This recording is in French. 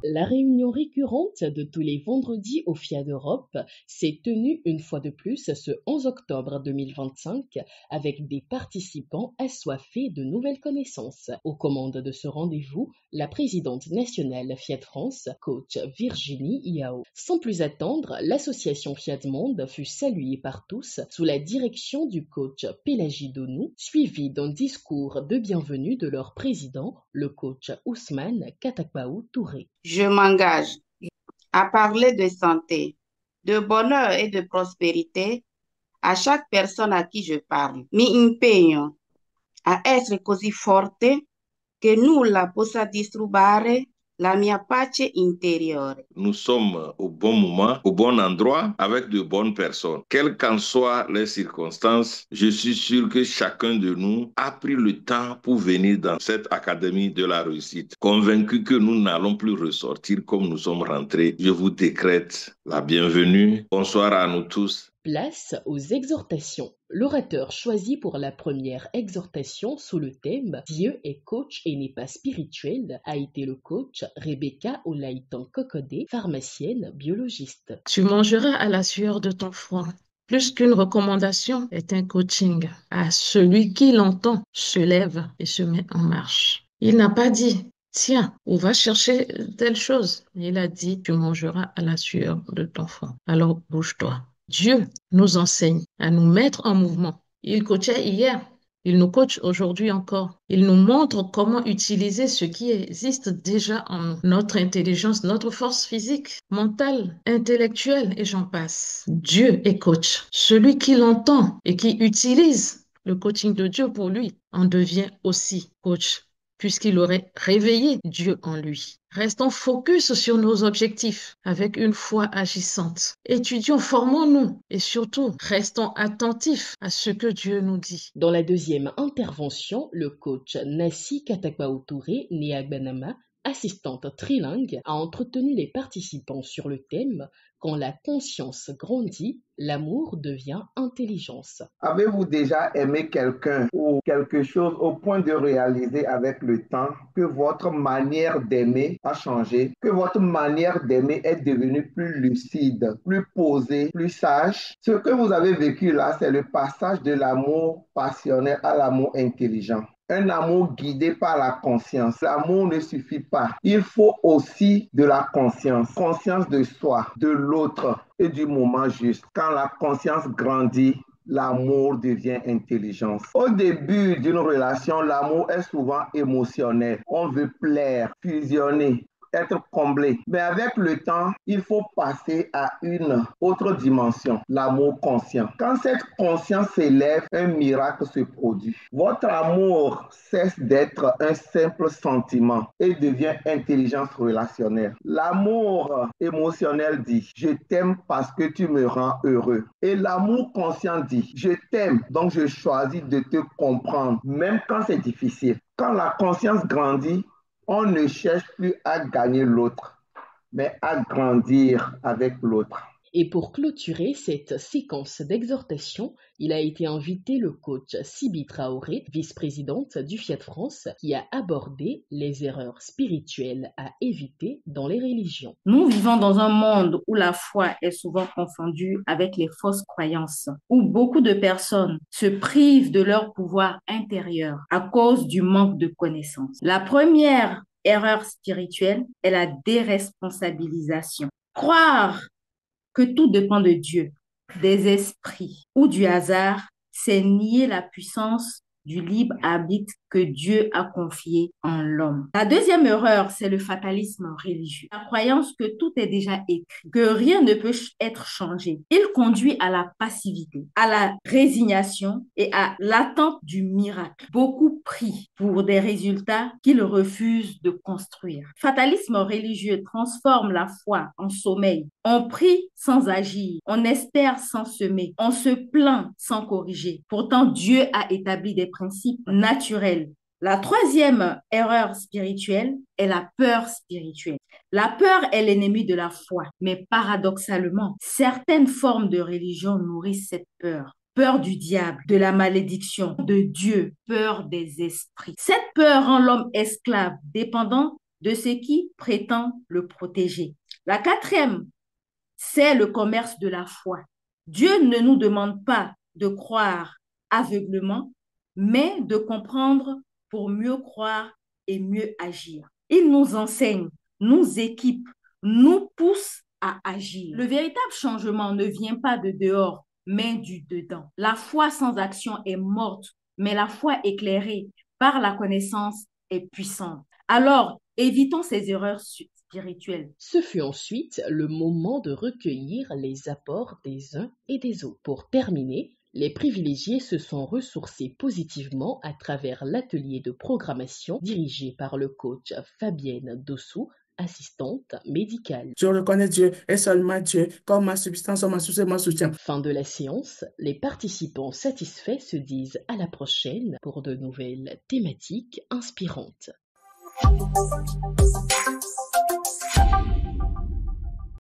La réunion récurrente de tous les vendredis au FIA d'Europe s'est tenue une fois de plus ce 11 octobre 2025 avec des participants assoiffés de nouvelles connaissances. Aux commandes de ce rendez-vous, la présidente nationale Fiat France, coach Virginie Yao. Sans plus attendre, l'association Fiat Monde fut saluée par tous sous la direction du coach Pélagie Donou, suivi d'un discours de bienvenue de leur président, le coach Ousmane Katakbaou Touré. Je m'engage à parler de santé, de bonheur et de prospérité a chaque personne a chi je parlo. Mi impegno a essere così forte che nulla possa disturbare la mia pace interiore. Nous sommes au bon moment, au bon endroit, avec de bonnes personnes. Quelles qu'en soient les circonstances, je suis sûr que chacun de nous a pris le temps pour venir dans cette académie de la réussite. Convaincu que nous n'allons plus ressortir comme nous sommes rentrés, je vous décrète la bienvenue. Bonsoir à nous tous. Place aux exhortations. L'orateur choisi pour la première exhortation sous le thème « Dieu est coach et n'est pas spirituel » a été le coach Rebecca Olaïtan Kokodé, pharmacienne biologiste. Tu mangeras à la sueur de ton front. Plus qu'une recommandation est un coaching. À celui qui l'entend se lève et se met en marche. Il n'a pas dit « Tiens, on va chercher telle chose ». Il a dit « Tu mangeras à la sueur de ton front. Alors bouge-toi ». Dieu nous enseigne à nous mettre en mouvement. Il coachait hier, il nous coach aujourd'hui encore. Il nous montre comment utiliser ce qui existe déjà en nous. Notre intelligence, notre force physique, mentale, intellectuelle et j'en passe. Dieu est coach. Celui qui l'entend et qui utilise le coaching de Dieu pour lui en devient aussi coach, puisqu'il aurait réveillé Dieu en lui. Restons focus sur nos objectifs avec une foi agissante. Étudions, formons-nous et surtout, restons attentifs à ce que Dieu nous dit. Dans la deuxième intervention, le coach Nassi Katakbaou Touré, né à Gbanama, assistante trilingue, a entretenu les participants sur le thème « Quand la conscience grandit, l'amour devient intelligence ». Avez-vous déjà aimé quelqu'un ou quelque chose au point de réaliser avec le temps que votre manière d'aimer a changé, que votre manière d'aimer est devenue plus lucide, plus posée, plus sage? Ce que vous avez vécu là, c'est le passage de l'amour passionnel à l'amour intelligent. Un amour guidé par la conscience. L'amour ne suffit pas. Il faut aussi de la conscience. Conscience de soi, de l'autre et du moment juste. Quand la conscience grandit, l'amour devient intelligence. Au début d'une relation, l'amour est souvent émotionnel. On veut plaire, fusionner, être comblé. Mais avec le temps, il faut passer à une autre dimension, l'amour conscient. Quand cette conscience s'élève, un miracle se produit. Votre amour cesse d'être un simple sentiment et devient intelligence relationnelle. L'amour émotionnel dit « Je t'aime parce que tu me rends heureux ». Et l'amour conscient dit « Je t'aime, donc je choisis de te comprendre, même quand c'est difficile ». Quand la conscience grandit, on ne cherche plus à gagner l'autre, mais à grandir avec l'autre. Et pour clôturer cette séquence d'exhortation, il a été invité le coach Sibi Traoré, vice-présidente du Fiat France, qui a abordé les erreurs spirituelles à éviter dans les religions. Nous vivons dans un monde où la foi est souvent confondue avec les fausses croyances, où beaucoup de personnes se privent de leur pouvoir intérieur à cause du manque de connaissances. La première erreur spirituelle est la déresponsabilisation. Croire que tout dépend de Dieu, des esprits ou du hasard, c'est nier la puissance du libre arbitre que Dieu a confié en l'homme. La deuxième erreur, c'est le fatalisme religieux. La croyance que tout est déjà écrit, que rien ne peut être changé. Il conduit à la passivité, à la résignation et à l'attente du miracle. Beaucoup prient pour des résultats qu'ils refusent de construire. Fatalisme religieux transforme la foi en sommeil. On prie sans agir, on espère sans semer, on se plaint sans corriger. Pourtant, Dieu a établi des principes naturels. La troisième erreur spirituelle est la peur spirituelle. La peur est l'ennemi de la foi, mais paradoxalement, certaines formes de religion nourrissent cette peur. peur du diable, de la malédiction, de Dieu, peur des esprits. Cette peur rend l'homme esclave, dépendant de ce qui prétend le protéger. La quatrième, c'est le commerce de la foi. Dieu ne nous demande pas de croire aveuglément, mais de comprendre pour mieux croire et mieux agir. Il nous enseigne, nous équipe, nous pousse à agir. Le véritable changement ne vient pas de dehors, mais du dedans. La foi sans action est morte, mais la foi éclairée par la connaissance est puissante. Alors, évitons ces erreurs spirituelles. Ce fut ensuite le moment de recueillir les apports des uns et des autres. Pour terminer, les privilégiés se sont ressourcés positivement à travers l'atelier de programmation dirigé par le coach Fabienne Dossou, assistante médicale. Je reconnais Dieu et seulement Dieu comme ma substance, ma source et mon soutien. Fin de la séance, les participants satisfaits se disent à la prochaine pour de nouvelles thématiques inspirantes.